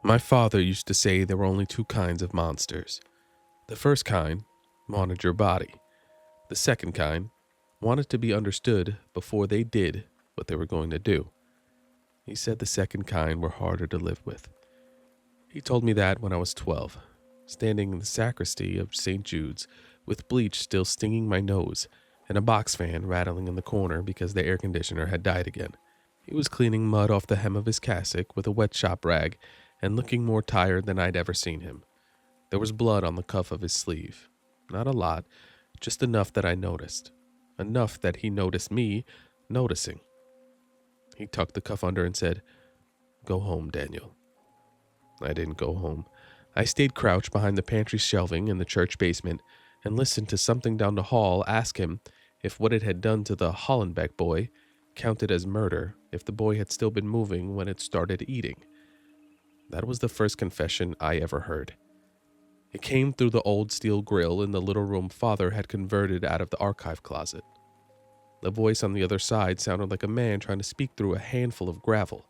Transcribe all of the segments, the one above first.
My father used to say there were only two kinds of monsters. The first kind wanted your body. The second kind wanted to be understood before they did what they were going to do. He said the second kind were harder to live with. He told me that when I was 12, standing in the sacristy of St. Jude's with bleach still stinging my nose and a box fan rattling in the corner because the air conditioner had died again. He was cleaning mud off the hem of his cassock with a wet shop rag and looking more tired than I'd ever seen him. There was blood on the cuff of his sleeve. Not a lot, just enough that I noticed. Enough that he noticed me noticing. He tucked the cuff under and said, "Go home, Daniel." I didn't go home. I stayed crouched behind the pantry shelving in the church basement and listened to something down the hall ask him if what it had done to the Hollenbeck boy counted as murder if the boy had still been moving when it started eating. That was the first confession I ever heard. It came through the old steel grill in the little room Father had converted out of the archive closet. The voice on the other side sounded like a man trying to speak through a handful of gravel.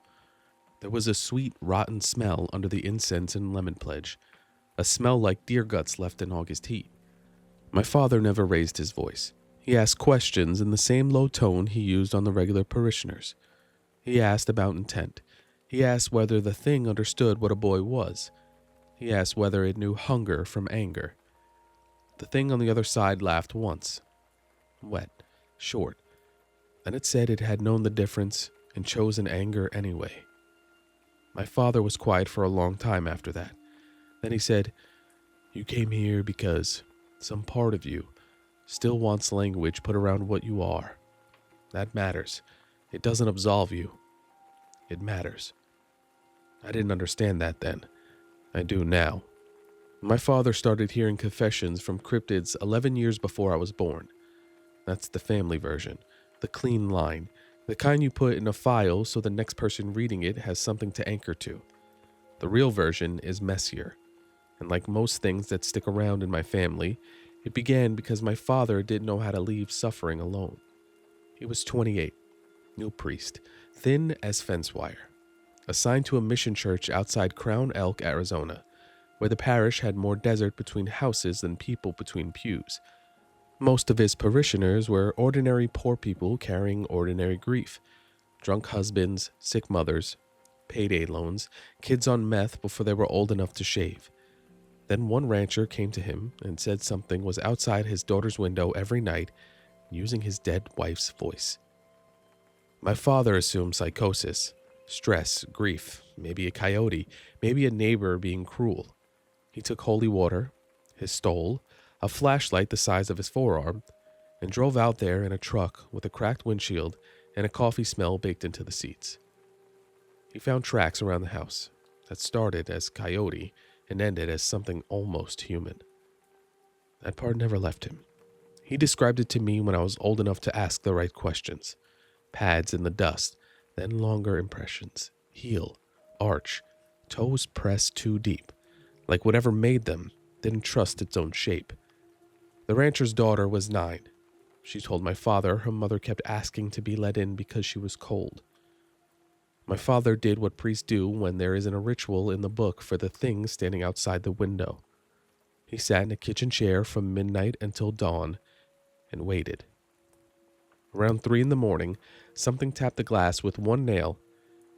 There was a sweet, rotten smell under the incense and lemon pledge, a smell like deer guts left in August heat. My father never raised his voice. He asked questions in the same low tone he used on the regular parishioners. He asked about intent. He asked whether the thing understood what a boy was. He asked whether it knew hunger from anger. The thing on the other side laughed once. Wet, short. Then it said it had known the difference and chosen anger anyway. My father was quiet for a long time after that. Then he said, "You came here because some part of you still wants language put around what you are. That matters. It doesn't absolve you. It matters." I didn't understand that then. I do now. My father started hearing confessions from cryptids 11 years before I was born. That's the family version, the clean line, the kind you put in a file so the next person reading it has something to anchor to. The real version is messier, and like most things that stick around in my family, it began because my father didn't know how to leave suffering alone. He was 28, new priest, thin as fence wire, assigned to a mission church outside Crown Elk, Arizona, where the parish had more desert between houses than people between pews. Most of his parishioners were ordinary poor people carrying ordinary grief. Drunk husbands, sick mothers, payday loans, kids on meth before they were old enough to shave. Then one rancher came to him and said something was outside his daughter's window every night, using his dead wife's voice. My father assumed psychosis, stress, grief, maybe a coyote, maybe a neighbor being cruel. He took holy water, his stole, a flashlight the size of his forearm, and drove out there in a truck with a cracked windshield and a coffee smell baked into the seats. He found tracks around the house that started as coyote and ended as something almost human. That part never left him. He described it to me when I was old enough to ask the right questions. Pads in the dust, then longer impressions, heel, arch, toes pressed too deep, like whatever made them didn't trust its own shape. The rancher's daughter was 9. She told my father her mother kept asking to be let in because she was cold. My father did what priests do when there isn't a ritual in the book for the thing standing outside the window. He sat in a kitchen chair from midnight until dawn and waited. Around 3 a.m, something tapped the glass with one nail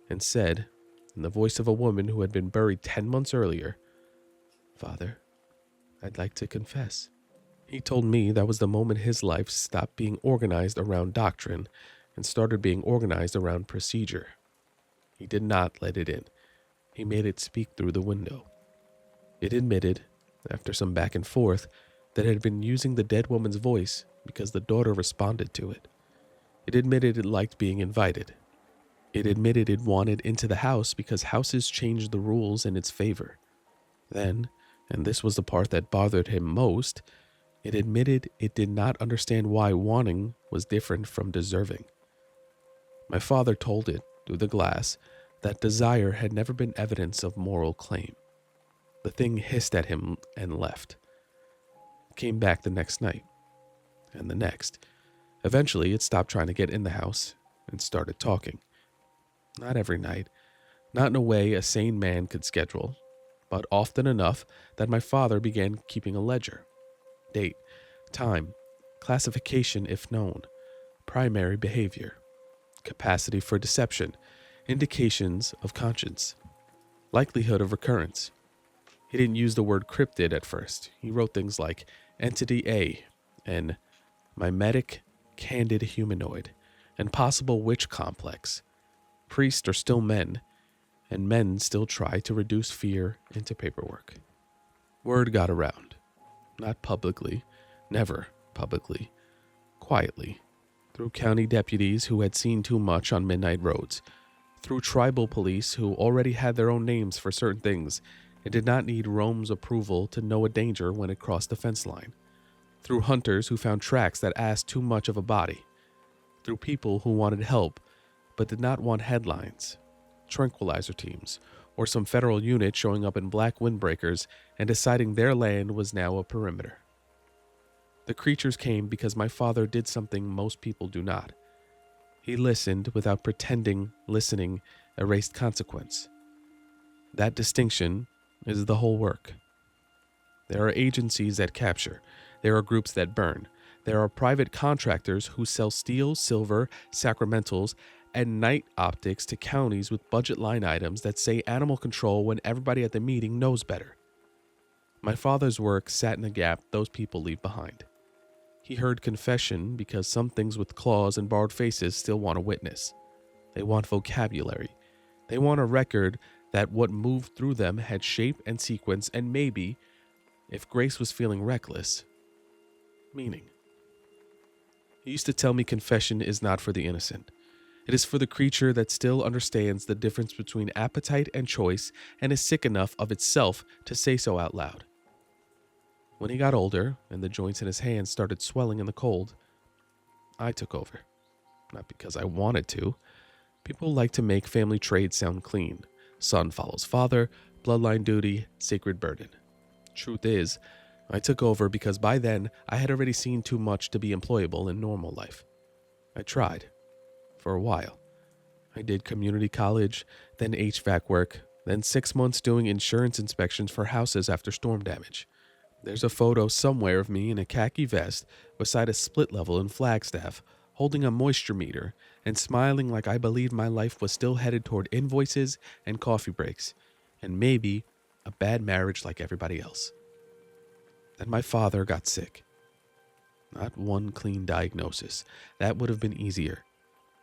and said, in the voice of a woman who had been buried 10 months earlier, "Father, I'd like to confess." He told me that was the moment his life stopped being organized around doctrine and started being organized around procedure. He did not let it in. He made it speak through the window. It admitted, after some back and forth, that it had been using the dead woman's voice because the daughter responded to it. It admitted it liked being invited. It admitted it wanted into the house because houses changed the rules in its favor. Then, and this was the part that bothered him most, it admitted it did not understand why wanting was different from deserving. My father told it, through the glass, that desire had never been evidence of moral claim. The thing hissed at him and left. It came back the next night, and the next. Eventually, it stopped trying to get in the house and started talking. Not every night, Not in a way a sane man could schedule, but often enough that my father began keeping a ledger. Date, time, classification if known, primary behavior, capacity for deception, indications of conscience, likelihood of recurrence. He didn't use the word cryptid at first. He wrote things like entity A and mimetic candid humanoid and possible witch complex. Priests are still men, and men still try to reduce fear into paperwork. Word got around. Not publicly, never publicly, quietly, through county deputies who had seen too much on midnight roads, through tribal police who already had their own names for certain things and did not need Rome's approval to know a danger when it crossed the fence line, through hunters who found tracks that asked too much of a body, through people who wanted help but did not want headlines, tranquilizer teams, or some federal unit showing up in black windbreakers and deciding their land was now a perimeter. The creatures came because my father did something most people do not. He listened without pretending listening erased consequence. That distinction is the whole work. There are agencies that capture. There are groups that burn. There are private contractors who sell steel, silver, sacramentals, and night optics to counties with budget line items that say animal control when everybody at the meeting knows better. My father's work sat in a gap those people leave behind. He heard confession because some things with claws and barred faces still want a witness. They want vocabulary. They want a record that what moved through them had shape and sequence and maybe, if Grace was feeling reckless, meaning. He used to tell me confession is not for the innocent. It is for the creature that still understands the difference between appetite and choice and is sick enough of itself to say so out loud. When he got older and the joints in his hands started swelling in the cold, I took over. Not because I wanted to. People like to make family trade sound clean. Son follows father, bloodline duty, sacred burden. Truth is, I took over because by then I had already seen too much to be employable in normal life. I tried. For a while. I did community college, then HVAC work, then 6 months doing insurance inspections for houses after storm damage. There's a photo somewhere of me in a khaki vest beside a split level in Flagstaff, holding a moisture meter and smiling like I believed my life was still headed toward invoices and coffee breaks, and maybe a bad marriage like everybody else. Then my father got sick. Not one clean diagnosis. That would have been easier.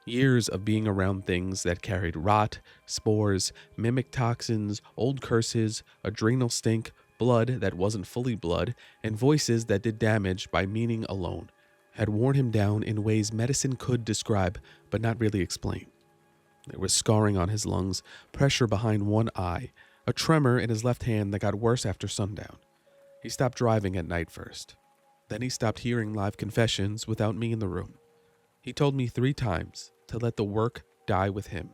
Years of being around things that carried rot, spores, mimic toxins, old curses, adrenal stink, blood that wasn't fully blood, and voices that did damage by meaning alone, had worn him down in ways medicine could describe but not really explain. There was scarring on his lungs, pressure behind one eye, a tremor in his left hand that got worse after sundown. He stopped driving at night first. Then he stopped hearing live confessions without me in the room. He told me 3 times to let the work die with him.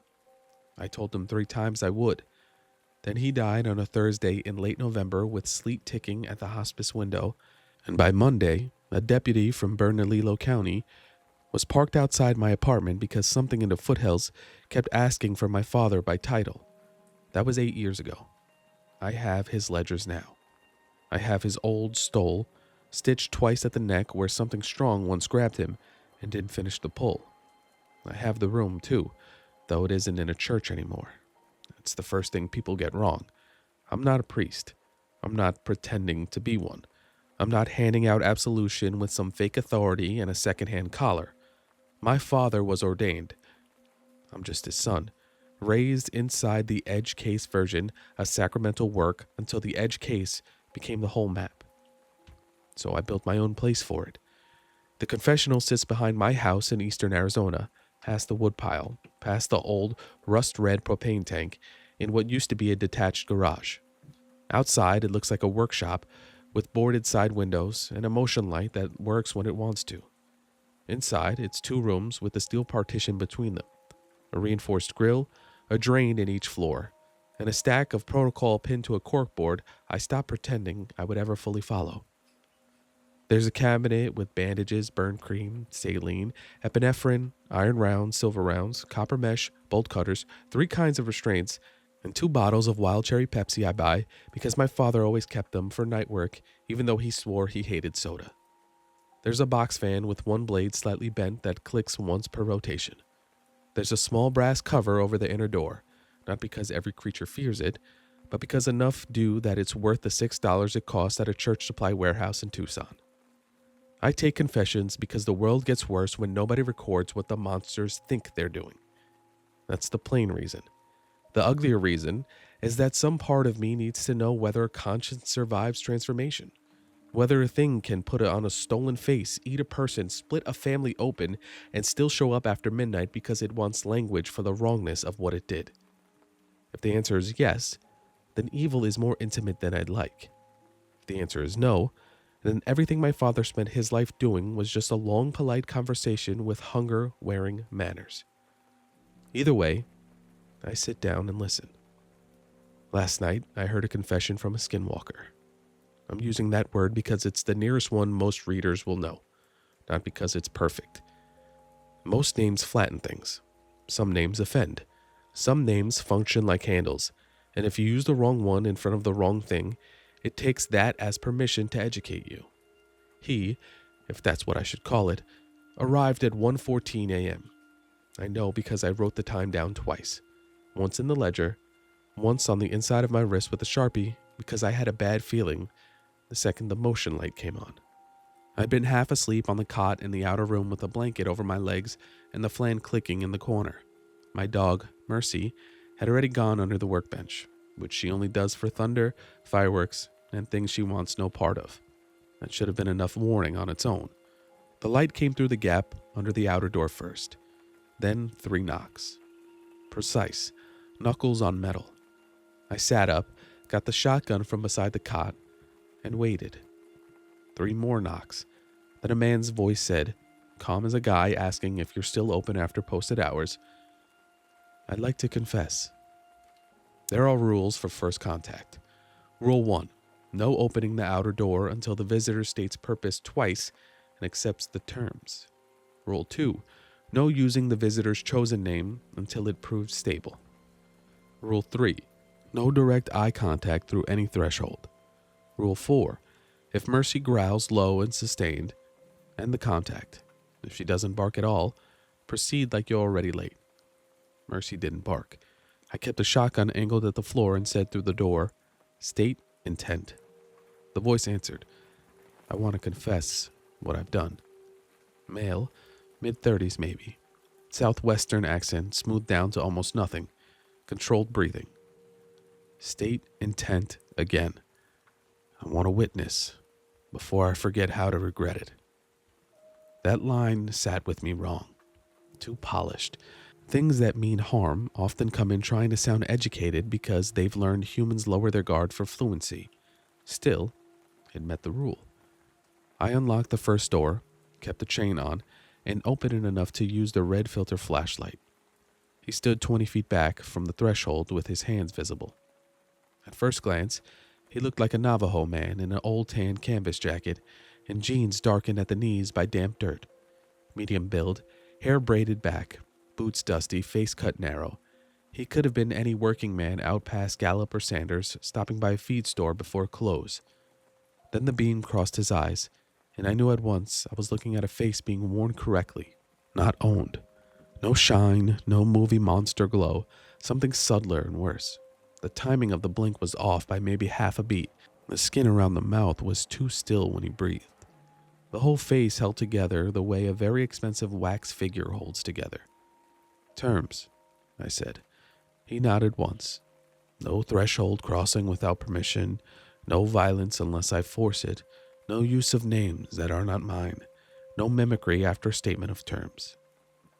I told him 3 times I would. Then he died on a Thursday in late November with sleet ticking at the hospice window, and by Monday, a deputy from Bernalillo County was parked outside my apartment because something in the foothills kept asking for my father by title. That was 8 years ago. I have his ledgers now. I have his old stole, stitched twice at the neck where something strong once grabbed him and didn't finish the pull. I have the room, too, though it isn't in a church anymore. It's the first thing people get wrong. I'm not a priest. I'm not pretending to be one. I'm not handing out absolution with some fake authority and a secondhand collar. My father was ordained. I'm just his son, raised inside the edge case version, a sacramental work until the edge case became the whole map. So I built my own place for it. The confessional sits behind my house in eastern Arizona, past the woodpile, past the old rust-red propane tank, in what used to be a detached garage. Outside, it looks like a workshop with boarded side windows and a motion light that works when it wants to. Inside, it's 2 rooms with a steel partition between them, a reinforced grill, a drain in each floor, and a stack of protocol pinned to a corkboard I stopped pretending I would ever fully follow. There's a cabinet with bandages, burn cream, saline, epinephrine, iron rounds, silver rounds, copper mesh, bolt cutters, 3 kinds of restraints, And 2 bottles of wild cherry Pepsi I buy because my father always kept them for night work, even though he swore he hated soda. There's a box fan with one blade slightly bent that clicks once per rotation. There's a small brass cover over the inner door, not because every creature fears it, but because enough do that it's worth the $6 it costs at a church supply warehouse in Tucson. I take confessions because the world gets worse when nobody records what the monsters think they're doing. That's the plain reason. The uglier reason is that some part of me needs to know whether a conscience survives transformation. Whether a thing can put on a stolen face, eat a person, split a family open, and still show up after midnight because it wants language for the wrongness of what it did. If the answer is yes, then evil is more intimate than I'd like. If the answer is no, then everything my father spent his life doing was just a long, polite conversation with hunger-wearing manners. Either way, I sit down and listen. Last night, I heard a confession from a skinwalker. I'm using that word because it's the nearest one most readers will know, not because it's perfect. Most names flatten things. Some names offend. Some names function like handles, and if you use the wrong one in front of the wrong thing, it takes that as permission to educate you. He, if that's what I should call it, arrived at 1:14 a.m. I know because I wrote the time down twice. Once in the ledger, once on the inside of my wrist with a Sharpie because I had a bad feeling the second the motion light came on. I'd been half asleep on the cot in the outer room with a blanket over my legs and the fan clicking in the corner. My dog, Mercy, had already gone under the workbench, which she only does for thunder, fireworks, and things she wants no part of. That should have been enough warning on its own. The light came through the gap under the outer door first. Then 3 knocks. Precise, knuckles on metal. I sat up, got the shotgun from beside the cot, and waited. 3 more knocks. Then a man's voice said, calm as a guy asking if you're still open after posted hours, I'd like to confess. There are rules for first contact. Rule 1. No opening the outer door until the visitor states purpose twice and accepts the terms. Rule 2. No using the visitor's chosen name until it proves stable. Rule 3. No direct eye contact through any threshold. Rule 4. If Mercy growls low and sustained, end the contact. If she doesn't bark at all, proceed like you're already late. Mercy didn't bark. I kept the shotgun angled at the floor and said through the door, state intent. The voice answered, I want to confess what I've done. Male, mid-30s maybe. Southwestern accent smoothed down to almost nothing. Controlled breathing. State intent again. I want to witness before I forget how to regret it. That line sat with me wrong. Too polished. Things that mean harm often come in trying to sound educated because they've learned humans lower their guard for fluency. Still, it met the rule. I unlocked the first door, kept the chain on, and opened it enough to use the red filter flashlight. He stood 20 feet back from the threshold with his hands visible. At first glance, he looked like a Navajo man in an old tan canvas jacket and jeans darkened at the knees by damp dirt. Medium build, hair braided back, boots dusty, face cut narrow. He could have been any working man out past Gallup or Sanders, stopping by a feed store before close. Then the beam crossed his eyes, and I knew at once I was looking at a face being worn correctly, not owned. No shine, no movie monster glow, something subtler and worse. The timing of the blink was off by maybe half a beat. The skin around the mouth was too still when he breathed. The whole face held together the way a very expensive wax figure holds together. Terms, I said. He nodded once. No threshold crossing without permission, no violence unless I force it, no use of names that are not mine, no mimicry after statement of terms.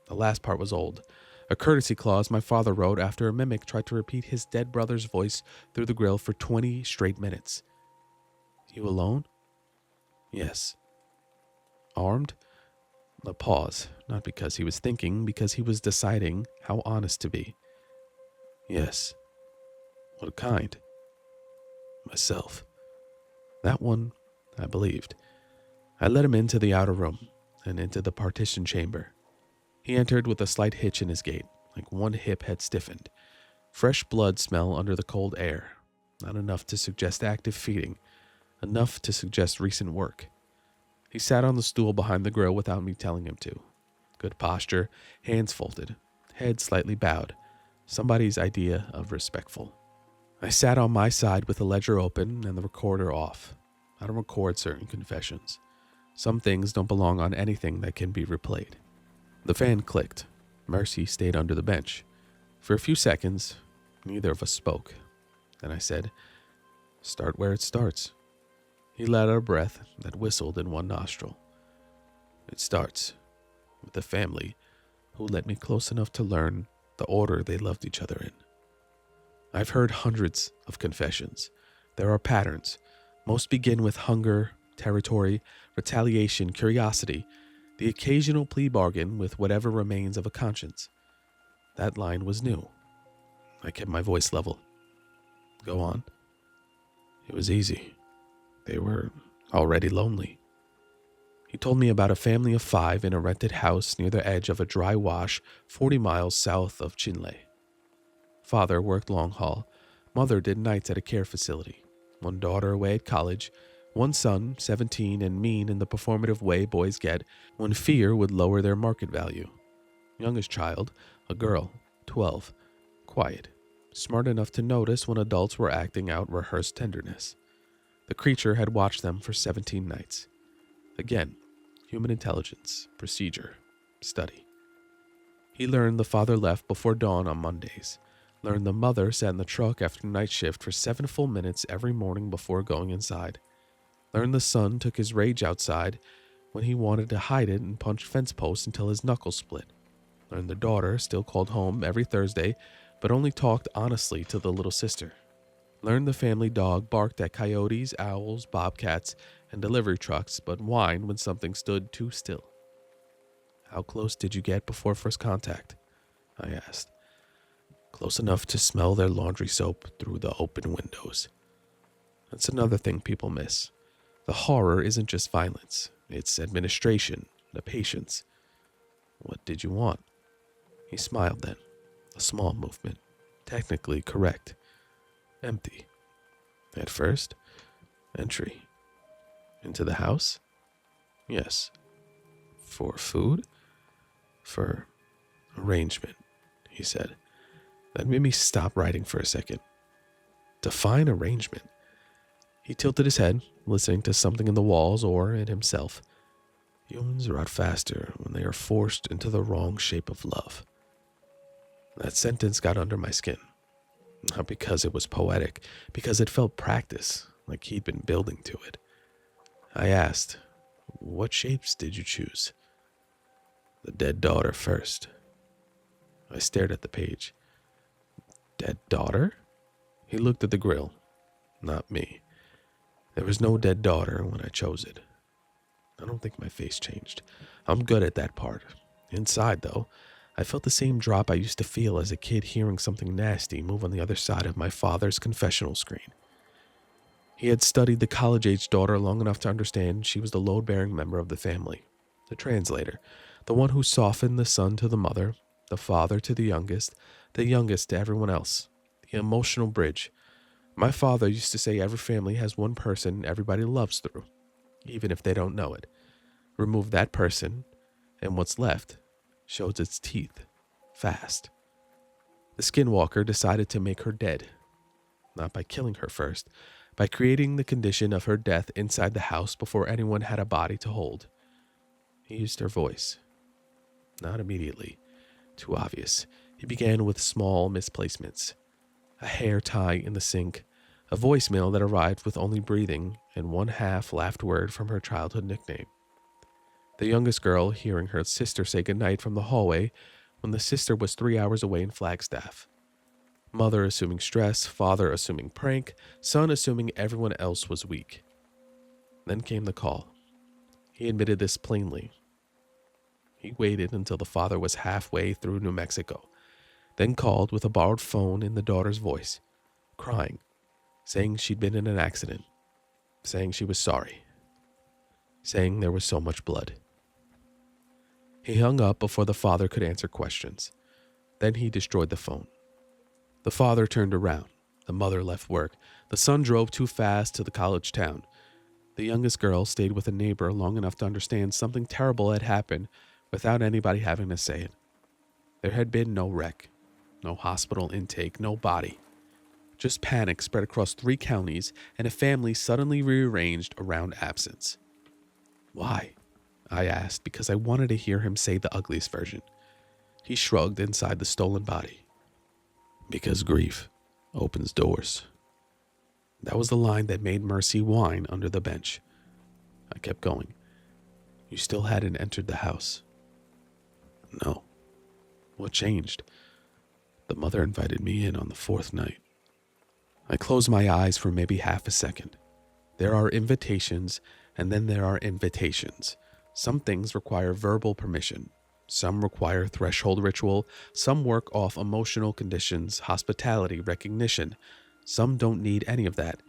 The last part was old. A courtesy clause my father wrote after a mimic tried to repeat his dead brother's voice through the grill for 20 straight minutes. You alone? Yes. Armed? A pause, not because he was thinking, because he was deciding how honest to be. Yes. What kind? Myself. That one, I believed. I led him into the outer room and into the partition chamber. He entered with a slight hitch in his gait, like one hip had stiffened. Fresh blood smell under the cold air. Not enough to suggest active feeding, enough to suggest recent work. He sat on the stool behind the grill without me telling him to. Good posture, hands folded, head slightly bowed. Somebody's idea of respectful. I sat on my side with the ledger open and the recorder off. I don't record certain confessions. Some things don't belong on anything that can be replayed. The fan clicked. Mercy stayed under the bench. For a few seconds, neither of us spoke. Then I said, "Start where it starts." He let out a breath that whistled in one nostril. "It starts with the family who let me close enough to learn the order they loved each other in. I've heard hundreds of confessions. There are patterns. Most begin with hunger, territory, retaliation, curiosity, the occasional plea bargain with whatever remains of a conscience. That line was new. I kept my voice level. Go on. It was easy. They were already lonely. He told me about a family of 5 in a rented house near the edge of a dry wash 40 miles south of Chinle. Father worked long haul. Mother did nights at a care facility. One daughter away at college. One son, 17 and mean in the performative way boys get when fear would lower their market value. Youngest child, a girl, 12. Quiet. Smart enough to notice when adults were acting out rehearsed tenderness. The creature had watched them for 17 nights. Again, human intelligence, procedure, study. He learned the father left before dawn on Mondays. Learned the mother sat in the truck after night shift for 7 full minutes every morning before going inside. Learned the son took his rage outside when he wanted to hide it and punched fence posts until his knuckles split. Learned the daughter still called home every Thursday, but only talked honestly to the little sister. Learned the family dog barked at coyotes, owls, bobcats, and delivery trucks, but whined when something stood too still. How close did you get before first contact? I asked. Close enough to smell their laundry soap through the open windows. That's another thing people miss. The horror isn't just violence. It's administration, the patience. What did you want? He smiled then. A small movement. Technically correct. Empty. At first, entry. Into the house? Yes. For food? For arrangement, he said. That made me stop writing for a second. Define arrangement. He tilted his head, listening to something in the walls or in himself. Humans rot faster when they are forced into the wrong shape of love. That sentence got under my skin. Not because it was poetic, because it felt practice, like he'd been building to it. I asked, what shapes did you choose? The dead daughter first. I stared at the page. Dead daughter? He looked at the grill. Not me. There was no dead daughter when I chose it. I don't think my face changed. I'm good at that part. Inside, though, I felt the same drop I used to feel as a kid hearing something nasty move on the other side of my father's confessional screen. He had studied the college-age daughter long enough to understand she was the load-bearing member of the family, the translator, the one who softened the son to the mother, the father to the youngest to everyone else, the emotional bridge. My father used to say every family has one person everybody loves through, even if they don't know it. Remove that person, and what's left shows its teeth, fast. The Skinwalker decided to make her dead, not by killing her first, by creating the condition of her death inside the house before anyone had a body to hold. He used her voice. Not immediately. Too obvious. He began with small misplacements. A hair tie in the sink, a voicemail that arrived with only breathing and one half-laughed word from her childhood nickname. The youngest girl hearing her sister say goodnight from the hallway when the sister was 3 hours away in Flagstaff. Mother assuming stress, father assuming prank, son assuming everyone else was weak. Then came the call. He admitted this plainly. He waited until the father was halfway through New Mexico, then called with a borrowed phone in the daughter's voice, crying, saying she'd been in an accident, saying she was sorry, saying there was so much blood. He hung up before the father could answer questions. Then he destroyed the phone. The father turned around. The mother left work. The son drove too fast to the college town. The youngest girl stayed with a neighbor long enough to understand something terrible had happened without anybody having to say it. There had been no wreck, no hospital intake, no body. Just panic spread across 3 counties and a family suddenly rearranged around absence. Why? I asked because I wanted to hear him say the ugliest version. He shrugged inside the stolen body. Because grief opens doors. That was the line that made Mercy whine under the bench. I kept going. You still hadn't entered the house. No. What changed? The mother invited me in on the 4th night. I closed my eyes for maybe half a second. There are invitations, and then there are invitations. Some things require verbal permission. Some require threshold ritual. Some work off emotional conditions, hospitality, recognition. Some don't need any of that.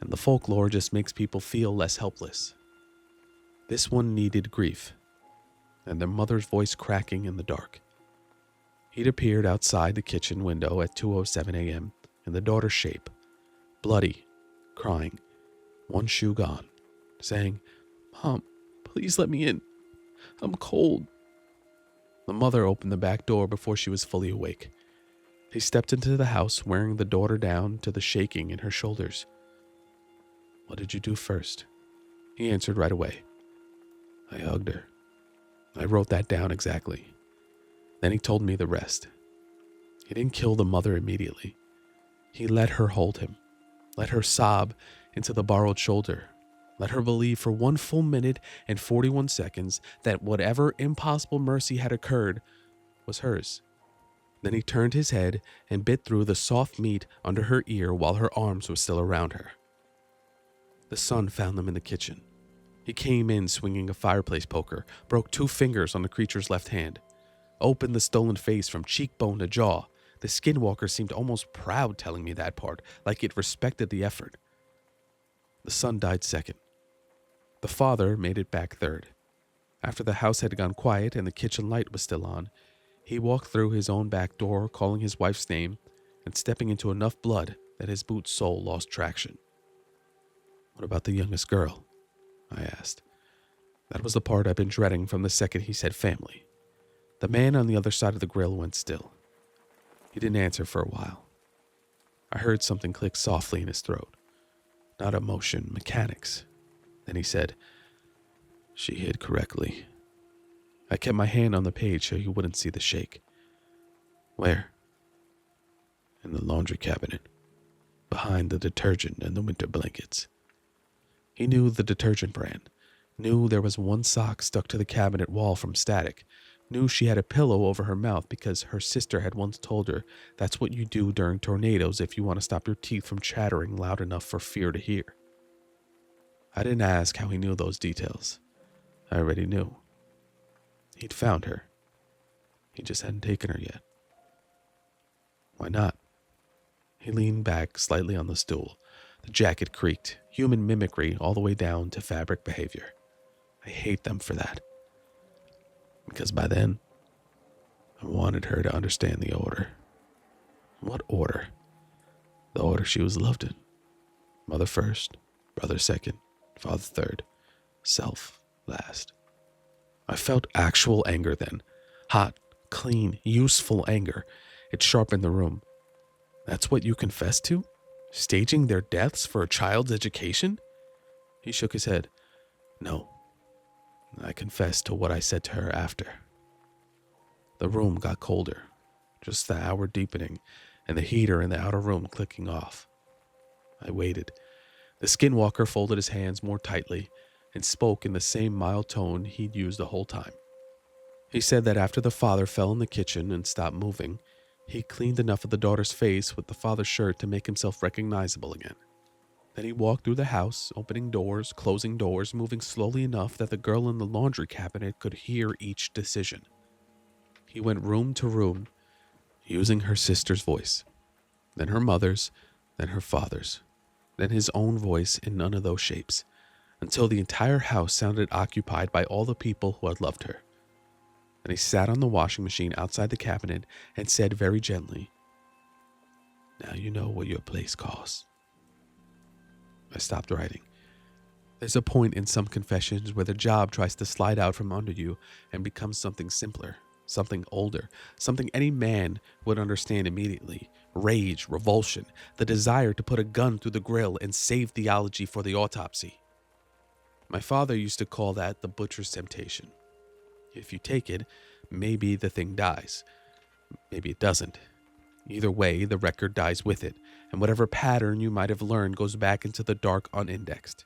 And the folklore just makes people feel less helpless. This one needed grief, and their mother's voice cracking in the dark. He'd appeared outside the kitchen window at 2:07 a.m. in the daughter's shape, bloody, crying, one shoe gone, saying, "Mom, please let me in. I'm cold." The mother opened the back door before she was fully awake. He stepped into the house wearing the daughter down to the shaking in her shoulders. "What did you do first?" He answered right away. "I hugged her." I wrote that down exactly. Then he told me the rest. He didn't kill the mother immediately. He let her hold him, let her sob into the borrowed shoulder, let her believe for 1 full minute and 41 seconds that whatever impossible mercy had occurred was hers. Then he turned his head and bit through the soft meat under her ear while her arms were still around her. The son found them in the kitchen. He came in swinging a fireplace poker, broke 2 fingers on the creature's left hand, opened the stolen face from cheekbone to jaw. The Skinwalker seemed almost proud telling me that part, like it respected the effort. The son died second. The father made it back third. After the house had gone quiet and the kitchen light was still on, he walked through his own back door, calling his wife's name and stepping into enough blood that his boot sole lost traction. "What about the youngest girl?" I asked. That was the part I'd been dreading from the second he said family. The man on the other side of the grill went still. He didn't answer for a while. I heard something click softly in his throat. Not emotion, mechanics. Then he said, "She hid correctly." I kept my hand on the page so he wouldn't see the shake. "Where?" "In the laundry cabinet, behind the detergent and the winter blankets." He knew the detergent brand, knew there was 1 sock stuck to the cabinet wall from static, knew she had a pillow over her mouth because her sister had once told her that's what you do during tornadoes if you want to stop your teeth from chattering loud enough for fear to hear. I didn't ask how he knew those details. I already knew. He'd found her. He just hadn't taken her yet. Why not? He leaned back slightly on the stool. The jacket creaked, human mimicry all the way down to fabric behavior. I hate them for that. Because by then, I wanted her to understand the order. What order? The order she was loved in. Mother first, brother second, father third, self last. I felt actual anger then. Hot, clean, useful anger. It sharpened the room. That's what you confessed to? Staging their deaths for a child's education? He shook his head. No. I confessed to what I said to her after. The room got colder, just the hour deepening, and the heater in the outer room clicking off. I waited. The Skinwalker folded his hands more tightly and spoke in the same mild tone he'd used the whole time. He said that after the father fell in the kitchen and stopped moving, he cleaned enough of the daughter's face with the father's shirt to make himself recognizable again. Then he walked through the house, opening doors, closing doors, moving slowly enough that the girl in the laundry cabinet could hear each decision. He went room to room, using her sister's voice, then her mother's, then her father's, then his own voice in none of those shapes, until the entire house sounded occupied by all the people who had loved her. Then he sat on the washing machine outside the cabinet and said very gently, Now you know what your place costs. I stopped writing. There's a point in some confessions where the job tries to slide out from under you and becomes something simpler, something older, something any man would understand immediately. Rage, revulsion, the desire to put a gun through the grill and save theology for the autopsy. My father used to call that the butcher's temptation. If you take it, maybe the thing dies. Maybe it doesn't. Either way, the record dies with it, and whatever pattern you might have learned goes back into the dark unindexed.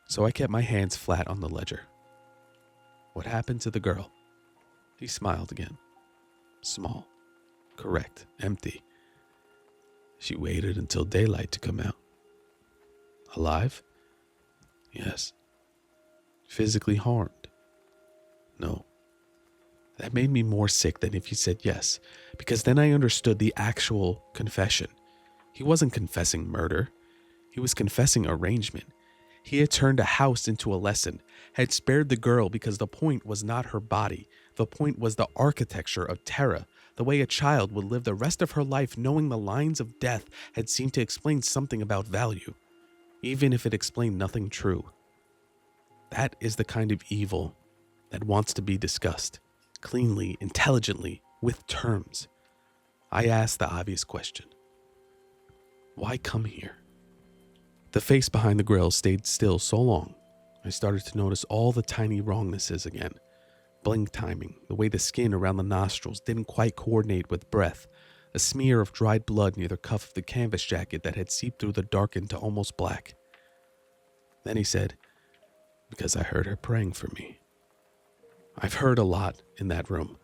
So I kept my hands flat on the ledger. What happened to the girl? He smiled again. Small. Correct. Empty. She waited until daylight to come out. Alive? Yes. Physically harmed? No. That made me more sick than if he said yes, because then I understood the actual confession. He wasn't confessing murder. He was confessing arrangement. He had turned a house into a lesson, had spared the girl because the point was not her body. The point was the architecture of terror, the way a child would live the rest of her life knowing the lines of death had seemed to explain something about value, even if it explained nothing true. That is the kind of evil that wants to be discussed, cleanly, intelligently, with terms. I asked the obvious question. Why come here? The face behind the grill stayed still so long, I started to notice all the tiny wrongnesses again. Blink timing, the way the skin around the nostrils didn't quite coordinate with breath, a smear of dried blood near the cuff of the canvas jacket that had seeped through the darkened to almost black. Then he said, because I heard her praying for me. I've heard a lot in that room.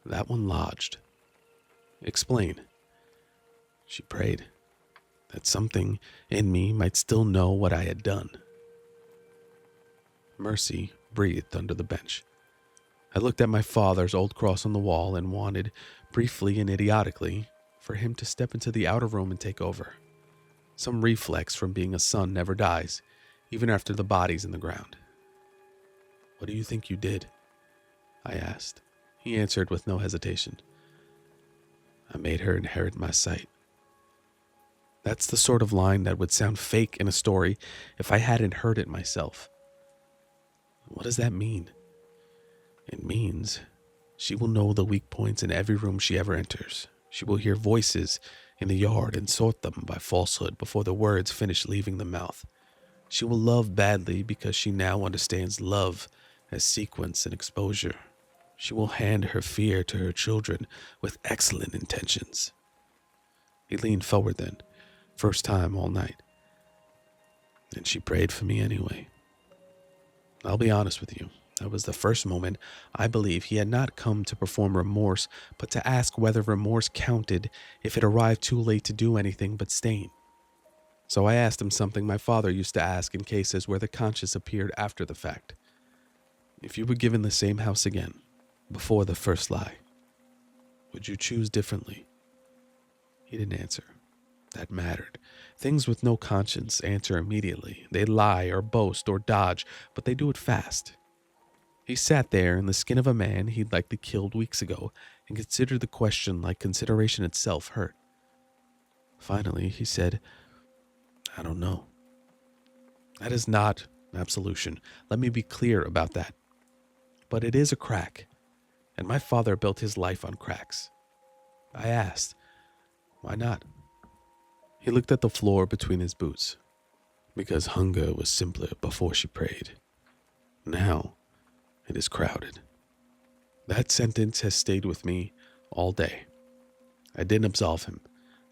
That one lodged. Explain. She prayed that something in me might still know what I had done. Mercy breathed under the bench. I looked at my father's old cross on the wall and wanted, briefly and idiotically, for him to step into the outer room and take over. Some reflex from being a son never dies, even after the body's in the ground. What do you think you did? I asked. He answered with no hesitation. I made her inherit my sight. That's the sort of line that would sound fake in a story if I hadn't heard it myself. What does that mean? It means she will know the weak points in every room she ever enters. She will hear voices in the yard and sort them by falsehood before the words finish leaving the mouth. She will love badly because she now understands love as sequence and exposure. She will hand her fear to her children with excellent intentions. He leaned forward then, first time all night. And she prayed for me anyway. I'll be honest with you. That was the first moment I believe he had not come to perform remorse, but to ask whether remorse counted if it arrived too late to do anything but stain. So I asked him something my father used to ask in cases where the conscience appeared after the fact. If you were given the same house again, before the first lie, would you choose differently? He didn't answer. That mattered. Things with no conscience answer immediately. They lie or boast or dodge, but they do it fast. He sat there in the skin of a man he'd likely killed weeks ago and considered the question like consideration itself hurt. Finally, he said, I don't know. That is not absolution. Let me be clear about that. But it is a crack, and my father built his life on cracks. I asked, why not? He looked at the floor between his boots. Because hunger was simpler before she prayed. Now, it is crowded. That sentence has stayed with me all day. I didn't absolve him.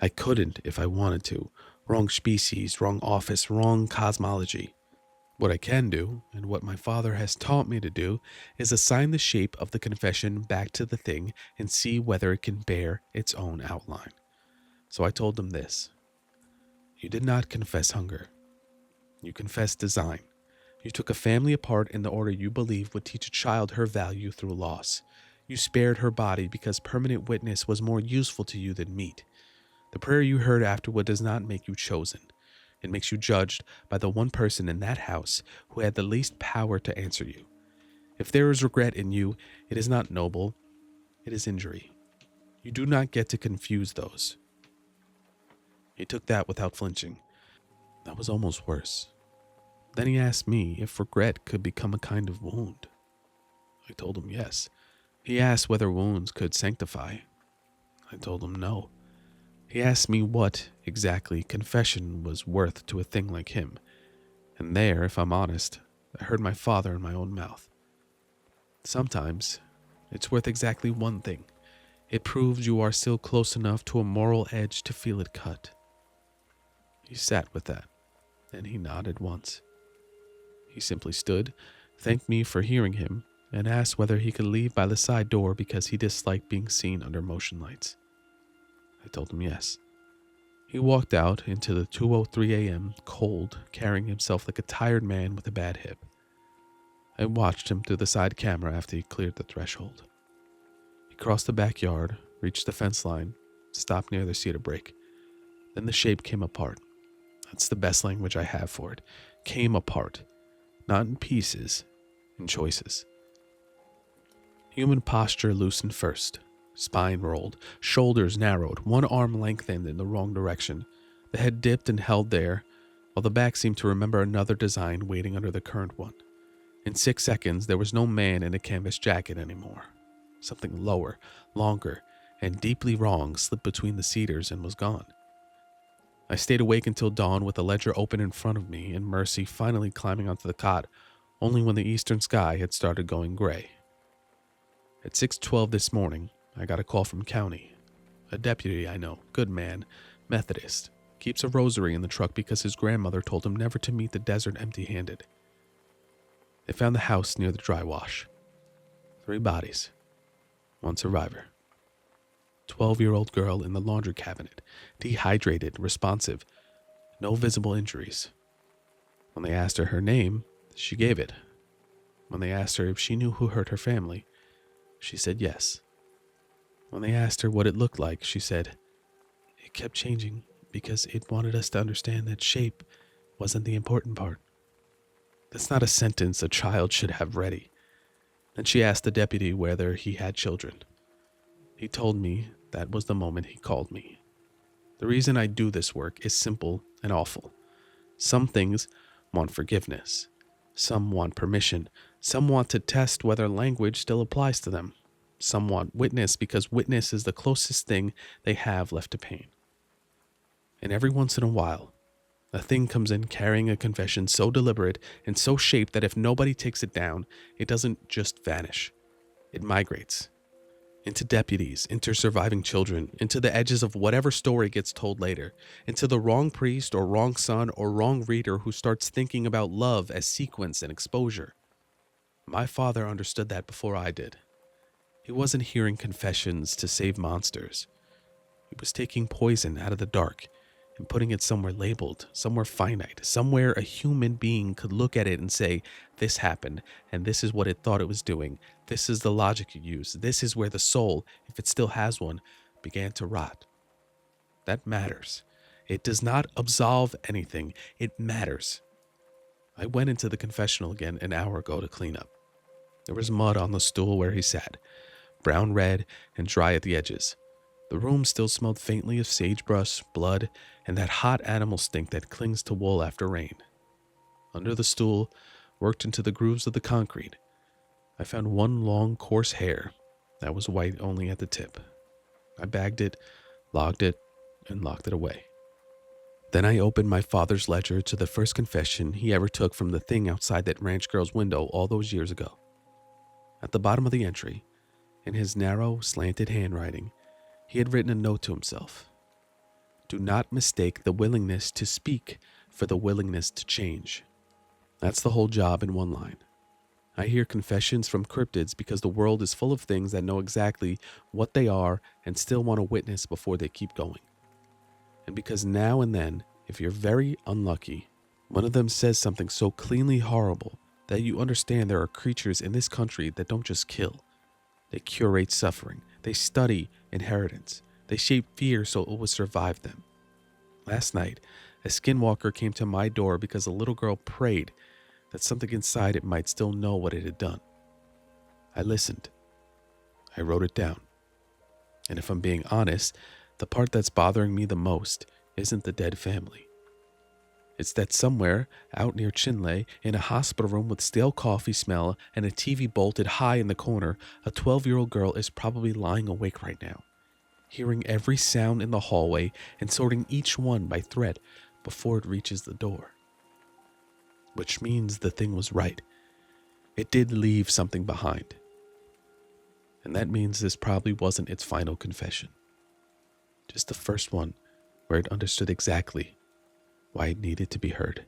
I couldn't if I wanted to. Wrong species, wrong office, wrong cosmology. What I can do, and what my father has taught me to do, is assign the shape of the confession back to the thing and see whether it can bear its own outline. So I told him this. You did not confess hunger. You confessed design. You took a family apart in the order you believed would teach a child her value through loss. You spared her body because permanent witness was more useful to you than meat. The prayer you heard afterward does not make you chosen. It makes you judged by the one person in that house who had the least power to answer you. If there is regret in you, it is not noble, it is injury. You do not get to confuse those. He took that without flinching. That was almost worse. Then he asked me if regret could become a kind of wound. I told him yes. He asked whether wounds could sanctify. I told him no. He asked me what, exactly, confession was worth to a thing like him. And there, if I'm honest, I heard my father in my own mouth. Sometimes, it's worth exactly one thing. It proves you are still close enough to a moral edge to feel it cut. He sat with that, and he nodded once. He simply stood, thanked me for hearing him, and asked whether he could leave by the side door because he disliked being seen under motion lights. I told him yes. He walked out into the 2:03 a.m., cold, carrying himself like a tired man with a bad hip. I watched him through the side camera after he cleared the threshold. He crossed the backyard, reached the fence line, stopped near the cedar break. Then the shape came apart. That's the best language I have for it. Came apart. Not in pieces, in choices. Human posture loosened first. Spine rolled, shoulders narrowed, one arm lengthened in the wrong direction. The head dipped and held there, while the back seemed to remember another design waiting under the current one. In 6 seconds, there was no man in a canvas jacket anymore. Something lower, longer, and deeply wrong slipped between the cedars and was gone. I stayed awake until dawn with the ledger open in front of me and Mercy finally climbing onto the cot, only when the eastern sky had started going gray. At 6:12 this morning, I got a call from county. A deputy I know, good man, Methodist, keeps a rosary in the truck because his grandmother told him never to meet the desert empty-handed. They found the house near the dry wash. 3 bodies, 1 survivor. 12-year-old girl in the laundry cabinet, dehydrated, responsive, no visible injuries. When they asked her name, she gave it. When they asked her if she knew who hurt her family, she said yes. When they asked her what it looked like, she said, "It kept changing because it wanted us to understand that shape wasn't the important part." That's not a sentence a child should have ready. Then she asked the deputy whether he had children. He told me that was the moment he called me. The reason I do this work is simple and awful. Some things want forgiveness. Some want permission. Some want to test whether language still applies to them. Some want witness because witness is the closest thing they have left to pain. And every once in a while, a thing comes in carrying a confession so deliberate and so shaped that if nobody takes it down, it doesn't just vanish. It migrates. Into deputies, into surviving children, into the edges of whatever story gets told later, into the wrong priest or wrong son or wrong reader who starts thinking about love as sequence and exposure. My father understood that before I did. He wasn't hearing confessions to save monsters. He was taking poison out of the dark and putting it somewhere labeled, somewhere finite, somewhere a human being could look at it and say, this happened, and this is what it thought it was doing. This is the logic it used. This is where the soul, if it still has one, began to rot. That matters. It does not absolve anything. It matters. I went into the confessional again an hour ago to clean up. There was mud on the stool where he sat, brown red and dry at the edges. The room still smelled faintly of sagebrush, blood, and that hot animal stink that clings to wool after rain. Under the stool, worked into the grooves of the concrete, I found one long, coarse hair that was white only at the tip. I bagged it, logged it, and locked it away. Then I opened my father's ledger to the first confession he ever took from the thing outside that ranch girl's window all those years ago. At the bottom of the entry, in his narrow, slanted handwriting, he had written a note to himself. Do not mistake the willingness to speak for the willingness to change. That's the whole job in one line. I hear confessions from cryptids because the world is full of things that know exactly what they are and still want to witness before they keep going. And because now and then, if you're very unlucky, one of them says something so cleanly horrible that you understand there are creatures in this country that don't just kill. They curate suffering. They study inheritance. They shape fear so it will survive them. Last night, a Skinwalker came to my door because a little girl prayed that something inside it might still know what it had done. I listened. I wrote it down. And if I'm being honest, the part that's bothering me the most isn't the dead family. It's that somewhere out near Chinle, in a hospital room with stale coffee smell and a TV bolted high in the corner, a 12-year-old girl is probably lying awake right now, hearing every sound in the hallway and sorting each one by thread before it reaches the door. Which means the thing was right. It did leave something behind. And that means this probably wasn't its final confession. Just the first one where it understood exactly why it needed to be heard.